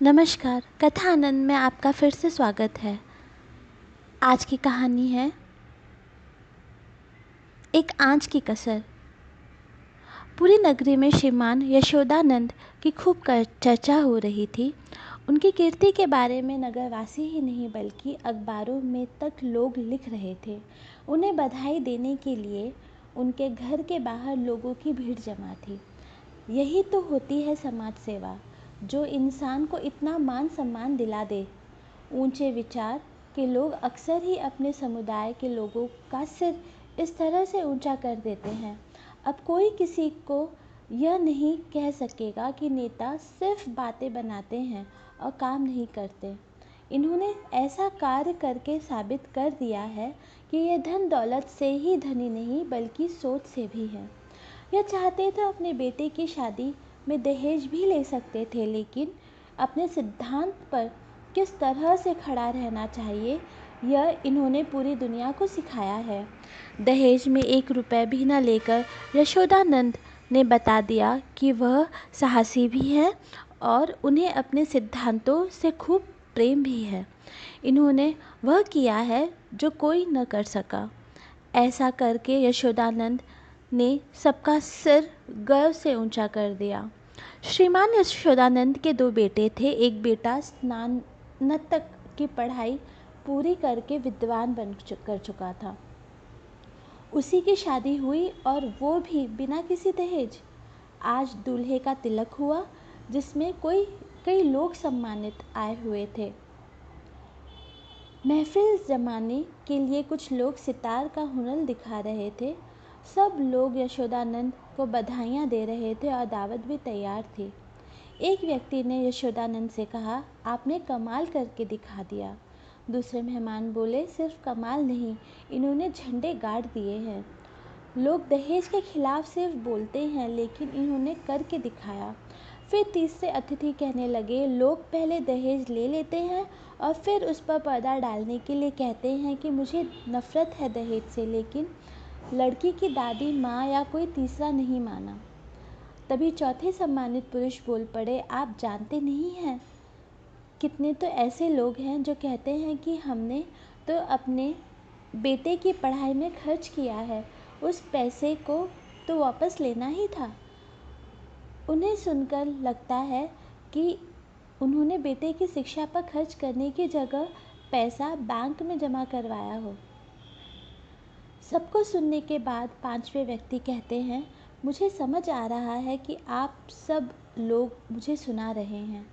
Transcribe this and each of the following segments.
नमस्कार, कथा आनंद में आपका फिर से स्वागत है। आज की कहानी है एक आंच की कसर। पूरी नगरी में श्रीमान यशोदानंद की खूब चर्चा हो रही थी। उनकी कीर्ति के बारे में नगरवासी ही नहीं बल्कि अखबारों में तक लोग लिख रहे थे। उन्हें बधाई देने के लिए उनके घर के बाहर लोगों की भीड़ जमा थी। यही तो होती है समाज सेवा, जो इंसान को इतना मान सम्मान दिला दे। ऊंचे विचार के लोग अक्सर ही अपने समुदाय के लोगों का सिर इस तरह से ऊंचा कर देते हैं। अब कोई किसी को यह नहीं कह सकेगा कि नेता सिर्फ बातें बनाते हैं और काम नहीं करते। इन्होंने ऐसा कार्य करके साबित कर दिया है कि ये धन दौलत से ही धनी नहीं बल्कि सोच से भी है। यह चाहते तो अपने बेटे की शादी में दहेज भी ले सकते थे, लेकिन अपने सिद्धांत पर किस तरह से खड़ा रहना चाहिए यह इन्होंने पूरी दुनिया को सिखाया है। दहेज में 1 रुपए भी न लेकर यशोदानंद ने बता दिया कि वह साहसी भी है और उन्हें अपने सिद्धांतों से खूब प्रेम भी है। इन्होंने वह किया है जो कोई न कर सका। ऐसा करके यशोदानंद ने सबका सिर गर्व से ऊंचा कर दिया। श्रीमान यशोदानंद के 2 बेटे थे। एक बेटा स्नातक की पढ़ाई पूरी करके विद्वान कर चुका था। उसी की शादी हुई और वो भी बिना किसी दहेज। आज दूल्हे का तिलक हुआ, जिसमें कई लोग सम्मानित आए हुए थे। महफिल जमाने के लिए कुछ लोग सितार का हुनर दिखा रहे थे। सब लोग यशोदानंद को बधाइयाँ दे रहे थे और दावत भी तैयार थी। एक व्यक्ति ने यशोदानंद से कहा, आपने कमाल करके दिखा दिया। दूसरे मेहमान बोले, सिर्फ कमाल नहीं, इन्होंने झंडे गाड़ दिए हैं। लोग दहेज के खिलाफ सिर्फ बोलते हैं, लेकिन इन्होंने करके दिखाया। फिर तीसरे अतिथि कहने लगे, लोग पहले दहेज ले लेते हैं और फिर उस पर पर्दा डालने के लिए कहते हैं कि मुझे नफरत है दहेज से, लेकिन लड़की की दादी माँ या कोई तीसरा नहीं माना। तभी चौथे सम्मानित पुरुष बोल पड़े, आप जानते नहीं हैं, कितने तो ऐसे लोग हैं जो कहते हैं कि हमने तो अपने बेटे की पढ़ाई में खर्च किया है, उस पैसे को तो वापस लेना ही था। उन्हें सुनकर लगता है कि उन्होंने बेटे की शिक्षा पर खर्च करने की जगह पैसा बैंक में जमा करवाया हो। सबको सुनने के बाद 5वें व्यक्ति कहते हैं, मुझे समझ आ रहा है कि आप सब लोग मुझे सुना रहे हैं।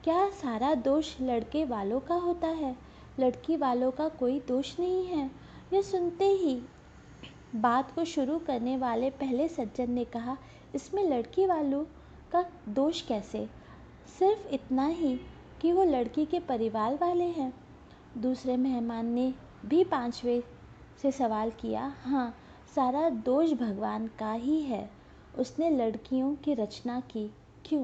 क्या सारा दोष लड़के वालों का होता है? लड़की वालों का कोई दोष नहीं है। यह सुनते ही बात को शुरू करने वाले पहले सज्जन ने कहा, इसमें लड़की वालों का दोष कैसे? सिर्फ इतना ही कि वो लड़की के परिवार वाले हैं। दूसरे मेहमान ने भी 5वें से सवाल किया, हाँ, सारा दोष भगवान का ही है, उसने लड़कियों की रचना की। क्यों?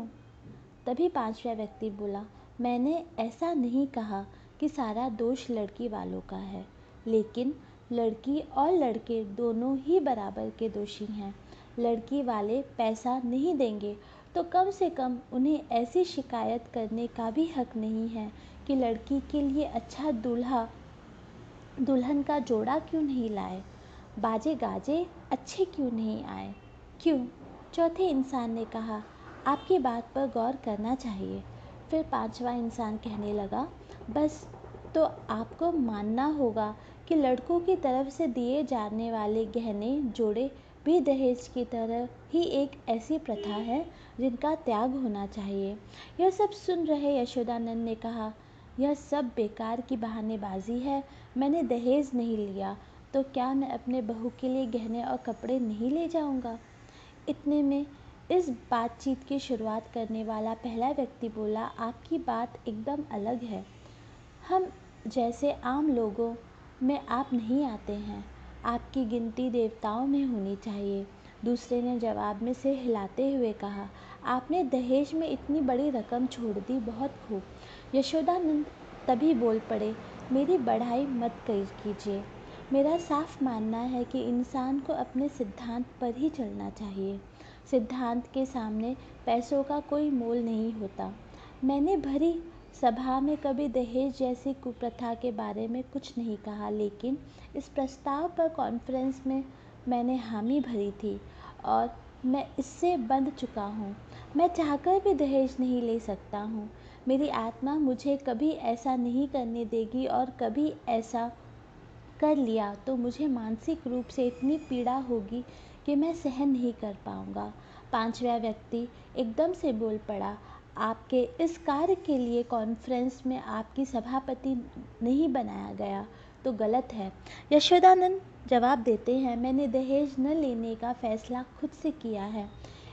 तभी 5वां व्यक्ति बोला, मैंने ऐसा नहीं कहा कि सारा दोष लड़की वालों का है, लेकिन लड़की और लड़के दोनों ही बराबर के दोषी हैं। लड़की वाले पैसा नहीं देंगे तो कम से कम उन्हें ऐसी शिकायत करने का भी हक नहीं है कि लड़की के लिए अच्छा दूल्हा दुल्हन का जोड़ा क्यों नहीं लाए, बाजे गाजे अच्छे क्यों नहीं आए, क्यों? चौथे इंसान ने कहा, आपकी बात पर गौर करना चाहिए। फिर 5वां इंसान कहने लगा, बस तो आपको मानना होगा कि लड़कों की तरफ से दिए जाने वाले गहने जोड़े भी दहेज की तरह ही एक ऐसी प्रथा है जिनका त्याग होना चाहिए। यह सब सुन रहे यशोदानंद ने कहा, यह सब बेकार की बहानेबाजी है। मैंने दहेज नहीं लिया तो क्या मैं अपने बहू के लिए गहने और कपड़े नहीं ले जाऊंगा? इतने में इस बातचीत की शुरुआत करने वाला पहला व्यक्ति बोला, आपकी बात एकदम अलग है। हम जैसे आम लोगों में आप नहीं आते हैं। आपकी गिनती देवताओं में होनी चाहिए। दूसरे ने जवाब में सिर हिलाते हुए कहा, आपने दहेज में इतनी बड़ी रकम छोड़ दी, बहुत खूब। यशोदानंद तभी बोल पड़े, मेरी बढ़ाई मत कीजिए। मेरा साफ मानना है कि इंसान को अपने सिद्धांत पर ही चलना चाहिए। सिद्धांत के सामने पैसों का कोई मोल नहीं होता। मैंने भरी सभा में कभी दहेज जैसी कुप्रथा के बारे में कुछ नहीं कहा, लेकिन इस प्रस्ताव पर कॉन्फ्रेंस में मैंने हामी भरी थी और मैं इससे बंध चुका हूँ। मैं चाहकर भी दहेज नहीं ले सकता हूँ। मेरी आत्मा मुझे कभी ऐसा नहीं करने देगी, और कभी ऐसा कर लिया तो मुझे मानसिक रूप से इतनी पीड़ा होगी कि मैं सहन नहीं कर पाऊंगा। पांचवा व्यक्ति एकदम से बोल पड़ा, आपके इस कार्य के लिए कॉन्फ्रेंस में आपकी सभापति नहीं बनाया गया तो गलत है। यशोदानंद जवाब देते हैं, मैंने दहेज न लेने का फैसला खुद से किया है।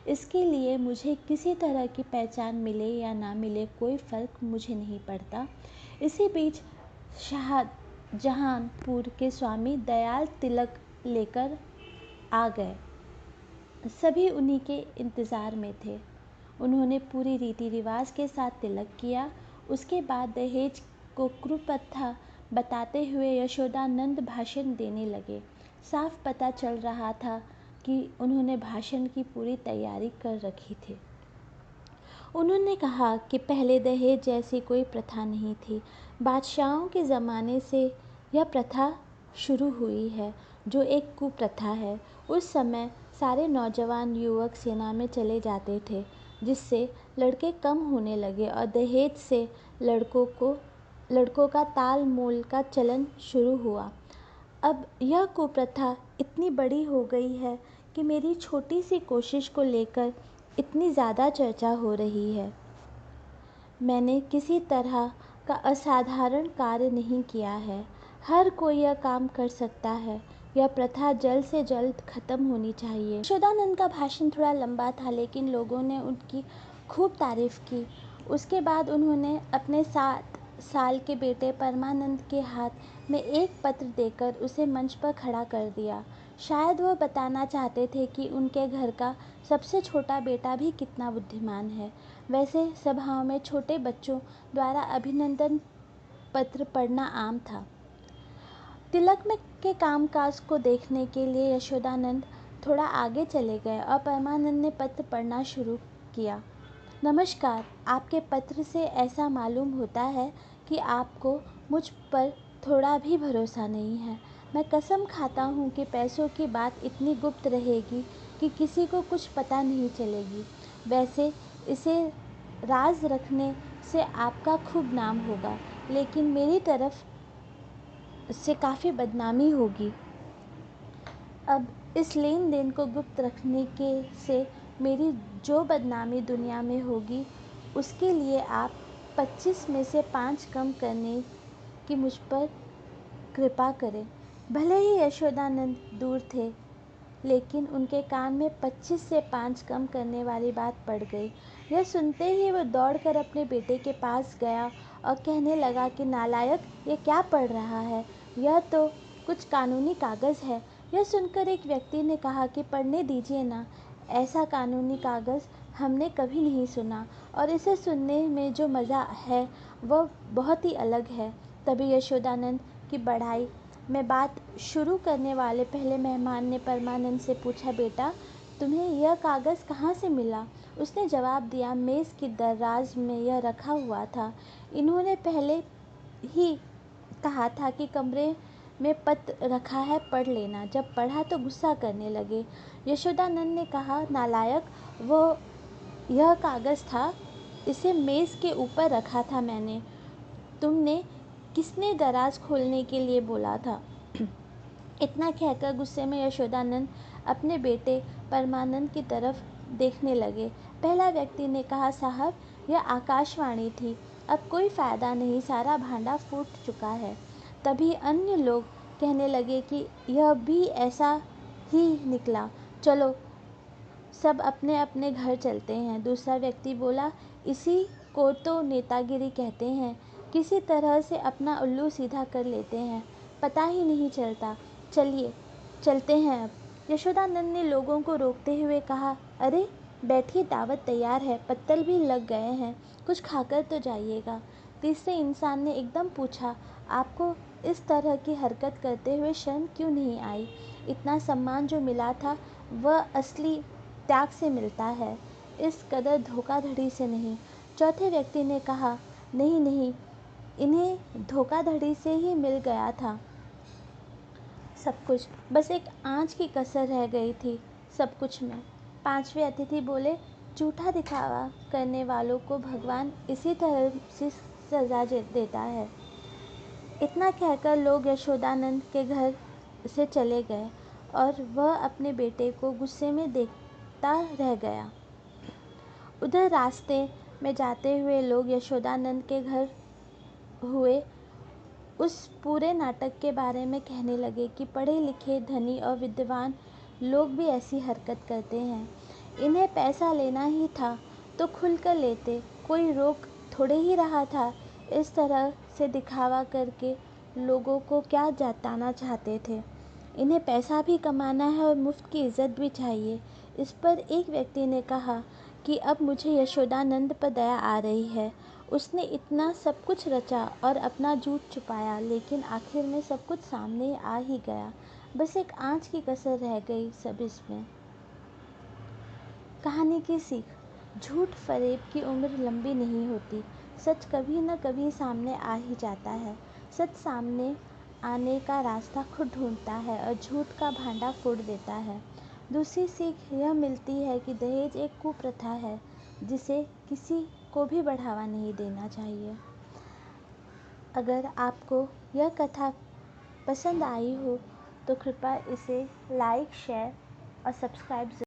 इसके लिए मुझे किसी तरह की पहचान मिले या ना मिले कोई फर्क मुझे नहीं पड़ता। इसी बीच शाहजहांपुर के स्वामी दयाल तिलक लेकर आ गए। सभी उन्हीं के इंतज़ार में थे। उन्होंने पूरी रीति रिवाज के साथ तिलक किया। उसके बाद दहेज को कुप्रथा बताते हुए यशोदानंद भाषण देने लगे। साफ पता चल रहा था कि उन्होंने भाषण की पूरी तैयारी कर रखी थी। उन्होंने कहा कि पहले दहेज जैसी कोई प्रथा नहीं थी। बादशाहों के ज़माने से यह प्रथा शुरू हुई है, जो एक कुप्रथा है। उस समय सारे नौजवान युवक सेना में चले जाते थे, जिससे लड़के कम होने लगे और दहेज से लड़कों का ताल मोल का चलन शुरू हुआ। अब यह कुप्रथा इतनी बड़ी हो गई है कि मेरी छोटी सी कोशिश को लेकर इतनी ज़्यादा चर्चा हो रही है। मैंने किसी तरह का असाधारण कार्य नहीं किया है। हर कोई यह काम कर सकता है। यह प्रथा जल्द से जल्द खत्म होनी चाहिए। यशोदानंद का भाषण थोड़ा लंबा था, लेकिन लोगों ने उनकी खूब तारीफ की। उसके बाद उन्होंने अपने 7 साल के बेटे परमानंद के हाथ में एक पत्र देकर उसे मंच पर खड़ा कर दिया। शायद वह बताना चाहते थे कि उनके घर का सबसे छोटा बेटा भी कितना बुद्धिमान है। वैसे सभाओं में छोटे बच्चों द्वारा अभिनंदन पत्र पढ़ना आम था। तिलक में के कामकाज को देखने के लिए यशोदानंद थोड़ा आगे चले गए और परमानंद ने पत्र पढ़ना शुरू किया। नमस्कार, आपके पत्र से ऐसा मालूम होता है कि आपको मुझ पर थोड़ा भी भरोसा नहीं है। मैं कसम खाता हूँ कि पैसों की बात इतनी गुप्त रहेगी कि किसी को कुछ पता नहीं चलेगी। वैसे इसे राज रखने से आपका खूब नाम होगा, लेकिन मेरी तरफ से काफ़ी बदनामी होगी। अब इस लेन देन को गुप्त रखने के से मेरी जो बदनामी दुनिया में होगी, उसके लिए आप 25 में से 5 कम करने की मुझ पर कृपा करें। भले ही यशोदानंद दूर थे, लेकिन उनके कान में 25 से 5 कम करने वाली बात पड़ गई। यह सुनते ही वह दौड़कर अपने बेटे के पास गया और कहने लगा कि नालायक, ये क्या पढ़ रहा है? यह तो कुछ कानूनी कागज़ है। यह सुनकर एक व्यक्ति ने कहा कि पढ़ने दीजिए ना, ऐसा कानूनी कागज़ हमने कभी नहीं सुना, और इसे सुनने में जो मज़ा है वह बहुत ही अलग है। तभी यशोदानंद की बढ़ाई में बात शुरू करने वाले पहले मेहमान ने परमानंद से पूछा, बेटा, तुम्हें यह कागज़ कहाँ से मिला? उसने जवाब दिया, मेज़ की दराज में यह रखा हुआ था। इन्होंने पहले ही कहा था कि कमरे में पत्र रखा है, पढ़ लेना। जब पढ़ा तो गुस्सा करने लगे। यशोदानंद ने कहा, नालायक, वो यह कागज़ था, इसे मेज़ के ऊपर रखा था मैंने। तुमने किसने दराज खोलने के लिए बोला था? इतना कहकर गुस्से में यशोदानंद अपने बेटे परमानंद की तरफ देखने लगे। पहला व्यक्ति ने कहा, साहब, यह आकाशवाणी थी, अब कोई फ़ायदा नहीं, सारा भांडा फूट चुका है। तभी अन्य लोग कहने लगे कि यह भी ऐसा ही निकला, चलो सब अपने अपने घर चलते हैं। दूसरा व्यक्ति बोला, इसी को तो नेतागिरी कहते हैं, किसी तरह से अपना उल्लू सीधा कर लेते हैं, पता ही नहीं चलता। चलिए चलते हैं अब। यशोदानंद ने लोगों को रोकते हुए कहा, अरे बैठिए, दावत तैयार है, पत्तल भी लग गए हैं, कुछ खाकर तो जाइएगा। तीसरे इंसान ने एकदम पूछा, आपको इस तरह की हरकत करते हुए शर्म क्यों नहीं आई? इतना सम्मान जो मिला था वह असली त्याग से मिलता है, इस कदर धोखाधड़ी से नहीं। चौथे व्यक्ति ने कहा, नहीं नहीं, इन्हें धोखाधड़ी से ही मिल गया था सब कुछ, बस एक आंच की कसर रह गई थी सब कुछ में। पांचवें अतिथि बोले, झूठा दिखावा करने वालों को भगवान इसी तरह से सजा देता है। इतना कहकर लोग यशोदानंद के घर से चले गए और वह अपने बेटे को गुस्से में देखता रह गया। उधर रास्ते में जाते हुए लोग यशोदानंद के घर हुए उस पूरे नाटक के बारे में कहने लगे कि पढ़े लिखे, धनी और विद्वान लोग भी ऐसी हरकत करते हैं। इन्हें पैसा लेना ही था तो खुलकर लेते, कोई रोक थोड़े ही रहा था। इस तरह से दिखावा करके लोगों को क्या जताना चाहते थे। इन्हें पैसा भी कमाना है और मुफ्त की इज्जत भी चाहिए। इस पर एक व्यक्ति ने कहा कि अब मुझे यशोदानंद पर दया आ रही है। उसने इतना सब कुछ रचा और अपना झूठ छुपाया, लेकिन आखिर में सब कुछ सामने आ ही गया। बस एक आंच की कसर रह गई सब इसमें। कहानी की सीख, झूठ फरेब की उम्र लंबी नहीं होती। सच कभी न कभी सामने आ ही जाता है। सच सामने आने का रास्ता खुद ढूंढता है और झूठ का भांडा फोड़ देता है। दूसरी सीख यह मिलती है कि दहेज एक कुप्रथा है जिसे किसी को भी बढ़ावा नहीं देना चाहिए। अगर आपको यह कथा पसंद आई हो तो कृपया इसे लाइक, शेयर और सब्सक्राइब